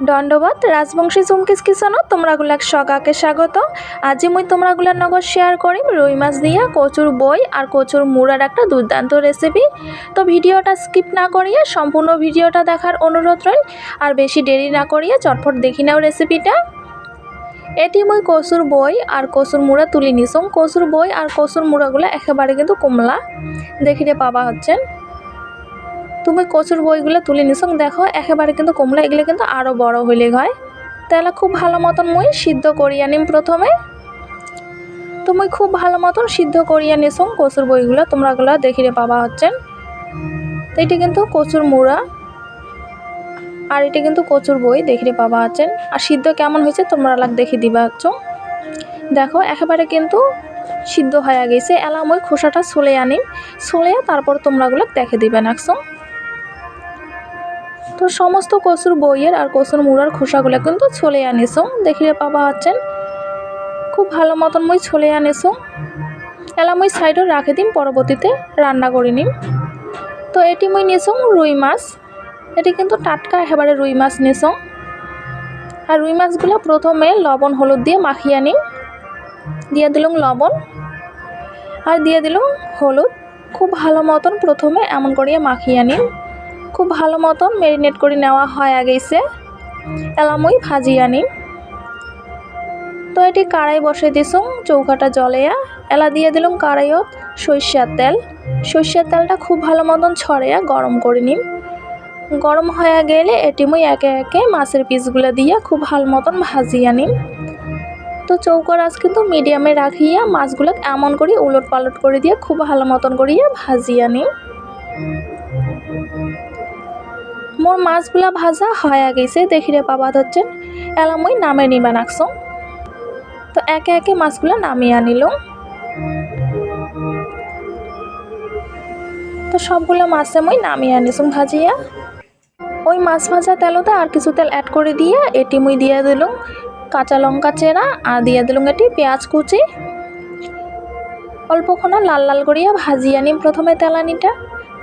দণ্ডবাদ রাজবংশী চুমকিস কিচেনত তোমরাগুলাক সগাকে স্বাগত। আজি মুই তোমরাগুলার নগর শেয়ার করিম রুই মাছ দিয়া কচুর বই আর কচুর মুড়ার একটা দুর্দান্ত রেসিপি। তো ভিডিওটা স্কিপ না করিয়ে সম্পূর্ণ ভিডিওটা দেখার অনুরোধ রইল। আর বেশি দেরি না করিয়ে চটফট দেখি নাও রেসিপিটা। এটি মুই কচুর বই আর কচুর মুড়া তুলি নিছং। কচুর বই আর কচুর মুড়াগুলো একেবারে কিন্তু কমলা দেখিতে পাবা হচ্ছেন। তুমি কচুর বইগুলো তুলে নিছং দেখো একেবারে কিন্তু কমলা, এগুলো কিন্তু আরও বড় হইলে হয়। তাহলে খুব ভালো মতন মুই সিদ্ধ করিয়া নিম প্রথমে। তুমি খুব ভালো মতন সিদ্ধ করিয়া নিছং কচুর বইগুলো তোমরাগুলো দেখিতে পাবা হচ্ছেন। তো এটি কিন্তু কচুর মুড়া আর এটি কিন্তু কচুর বই দেখিতে পাবা হচ্ছেন। আর সিদ্ধ কেমন হয়েছে তোমরা লাগ দেখি দিবা হচ্ছ। দেখো একেবারে কিন্তু সিদ্ধ হয়ে গেছে। এলা মই খোসাটা ছলে আনিম, ছলে তারপর তোমরাগুলো দেখে দিবে নাকছো। তো সমস্ত কচুর বইয়ের আর কচুর মুড়ার খোসাগুলো কিন্তু ছলে আনিছো দেখিতে পাবা হচ্ছেন। খুব ভালো মতন মই ছলে আনিছো। এলা মই সাইডে রাখে দিম, পরবর্তীতে রান্না করে নিম। তো এটি মই নিছো রুই মাছ, এটি কিন্তু টাটকা একেবারে রুই মাছ নিছো। আর রুই মাছগুলো প্রথমে লবণ হলুদ দিয়ে মাখিয়ে নিম। দিয়ে দিলাম লবণ আর দিয়ে দিলাম হলুদ। খুব ভালো মতন প্রথমে এমন করিয়ে মাখিয়ে নিম। খুব ভালো মতন ম্যারিনেট করে নেওয়া হয়ে গেছে। এলা মই ভাজিয়ে নিম। তো এটি কড়াই বসে দিছুম চৌকাটা জলেয়া। এলা দিয়ে দিলাম কড়াইত সরিষার তেল। সরিষার তেলটা খুব ভালো মতন ছড়াইয়া গরম করে নিম। গরম হয়ে গেলে এটি মই একে একে মাছের পিসগুলো দিয়ে খুব ভালো মতন ভাজিয়ে নিম। তো চৌকার আঁচ কিন্তু মিডিয়ামে রাখিয়া মাছগুলো এমন করে উলট পালট করে দিয়ে খুব ভালো মতন করিয়া ভাজিয়ে নিম। মোর মাছগুলা ভাজা হয়ে গেছে দেখিতে পাবা হচ্ছেন। এলা মই নামে নিবা নাকছো। তো একে একে মাছগুলো নামিয়ে আনিল। তো সবগুলো মাছে মই নামিয়ে আনিছুম ভাজিয়া। ওই মাছ ভাজা তেলতে আর কিছু তেল অ্যাড করে দিয়ে এটি মই দিয়ে দিলাম কাঁচা লঙ্কা চেরা আর দিয়ে দিলাম এটি পেঁয়াজ কুচি। অল্পক্ষণ লাল লাল করিয়া ভাজিয়ে নিম প্রথমে তেলানিটা।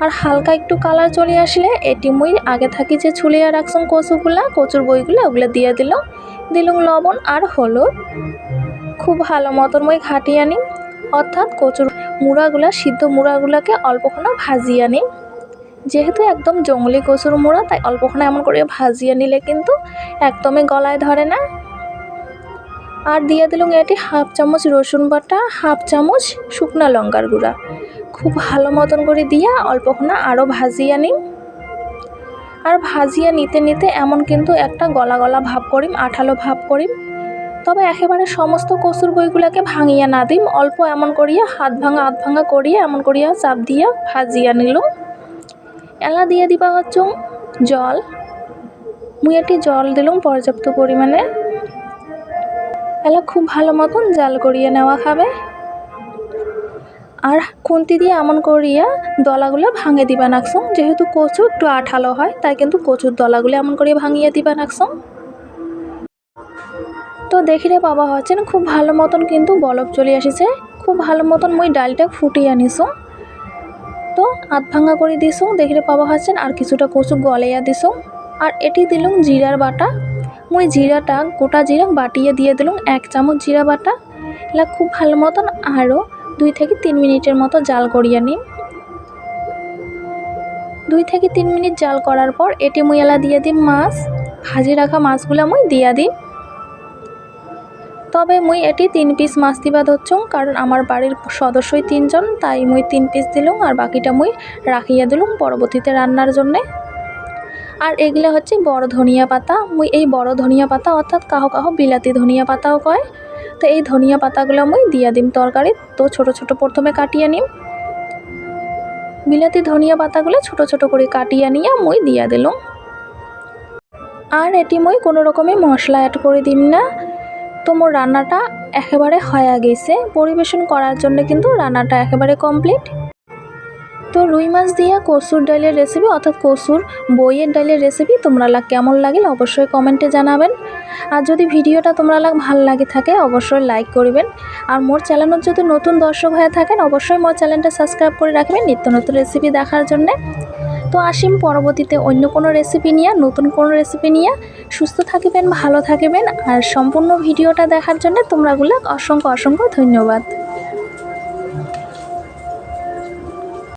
আর হালকা একটু কালার চলে আসলে এটি মুই আগে থাকি যে ছুলিয়া রাখছুম কচুর বইগুলো ওগুলো দিয়ে দিলাম লবণ আর হলুদ। খুব ভালো মতন মই ঘাটিয়ে নিম, অর্থাৎ কচুর মুড়াগুলা সিদ্ধ মুড়াগুলাকে অল্পক্ষণ ভাজিয়ে নিম। যেহেতু একদম জঙ্গলি কচুর মুড়া তাই অল্পক্ষণ এমন করে ভাজিয়ে নিলে কিন্তু একদমই গলায় ধরে না। আর দিয়ে দিলাম এটি হাফ চামচ রসুন বাটা, হাফ চামচ শুকনো লঙ্কার গুঁড়া। খুব ভালো মতন করে দিয়া অল্পক্ষণ আরও ভাজিয়ে নিম। আর ভাজিয়ে নিতে নিতে এমন কিন্তু একটা গলা গলা ভাব করিম, আঠালো ভাব করিম। তবে একেবারে সমস্ত কচুর বইগুলোকে ভাঙিয়ে না দিম, অল্প এমন করিয়া হাত ভাঙা আধ ভাঙা করিয়া এমন করিয়া চাপ দিয়া ভাজিয়া নিলাম। এলা দিয়ে দিবা হচ্ছে জল। মুই এটি জল দিলাম পর্যাপ্ত পরিমাণে। এলা খুব ভালো মতন জাল করিয়ে নেওয়া খাবে। আর খুন্তি দিয়ে এমন করিয়া দলাগুলো ভাঙে দিবা নাকছম। যেহেতু কচু একটু আঠালো হয় তাই কিন্তু কচুর দলাগুলো এমন করিয়া ভাঙিয়ে দিবা নাকছম। তো দেখিলে পাবা হচ্ছেন খুব ভালো মতন কিন্তু বলক চলে এসেছে। খুব ভালো মতন মুই ডালটা ফুটিয়ে আনিছো। তো আধ ভাঙা করে দিছো দেখিলে পাবা হচ্ছেন। আর কিছুটা কচু গলাইয়া দিছো। আর এটি দিলাম জিরার বাটা। মুই জিরাটা গোটা জিরা বাটিয়ে দিয়ে দিলাম 1 চামচ জিরা বাটা। এলা খুব ভালো মতন আরও 2 থেকে 3 মিনিটের মতো জাল করিয়া নিম। 2 থেকে 3 মিনিট জাল করার পর এটি মুই এলা দিয়ে দিম মাছ। ভাজি রাখা মাছগুলা মুই দিয়া দিই। তবে মুই এটি 3 পিস মাছ দিবা ধরছুম, কারণ আমার বাড়ির সদস্যই 3 জন, তাই মুই 3 পিস দিলাম। আর বাকিটা মুই রাখিয়া দিলাম পরবর্তীতে রান্নার জন্যে। আর এগুলো হচ্ছে বড় ধনিয়া পাতা। মুই এই বড় ধনিয়া পাতা অর্থাৎ কাহো কাহো বিলাতি ধনিয়া পাতাও কয়। তো এই ধনিয়া পাতাগুলো মুই দিয়া দিম তরকারি। তো ছোট ছোট প্রথমে কাটিয়ে নিম। বিলাতি ধনিয়া পাতাগুলো ছোট ছোট করে কাটিয়ে নিয়ে মুই দিয়া দিলাম। আর এটি মুই কোনো রকমে মশলা অ্যাড করে দিম না। তো মোর রান্নাটা একেবারে হয়ে গেছে। পরিবেশন করার জন্য কিন্তু রান্নাটা একেবারে কমপ্লিট। তো রুই মাছ দিয়া কচুর ডালের রেসিপি অর্থাৎ কচুর বইয়ের ডালের রেসিপি তোমরা কেমন লাগিল অবশ্যই কমেন্টে জানাবেন। আর যদি ভিডিওটা তোমরা ভাল লাগে থাকে অবশ্যই লাইক করবেন। আর মোর চ্যানেলত যদি নতুন দর্শক হয়ে থাকেন অবশ্যই মোর চ্যানেলটা সাবস্ক্রাইব করে রাখবেন নিত্য নতুন রেসিপি দেখার জন্যে। তো আসিম পরবর্তীতে অন্য কোনো রেসিপি নিয়ে, নতুন কোনো রেসিপি নিয়ে। সুস্থ থাকিবেন, ভালো থাকিবেন, আর সম্পূর্ণ ভিডিওটা দেখার জন্য তোমরাগুলো অসংখ্য অসংখ্য ধন্যবাদ।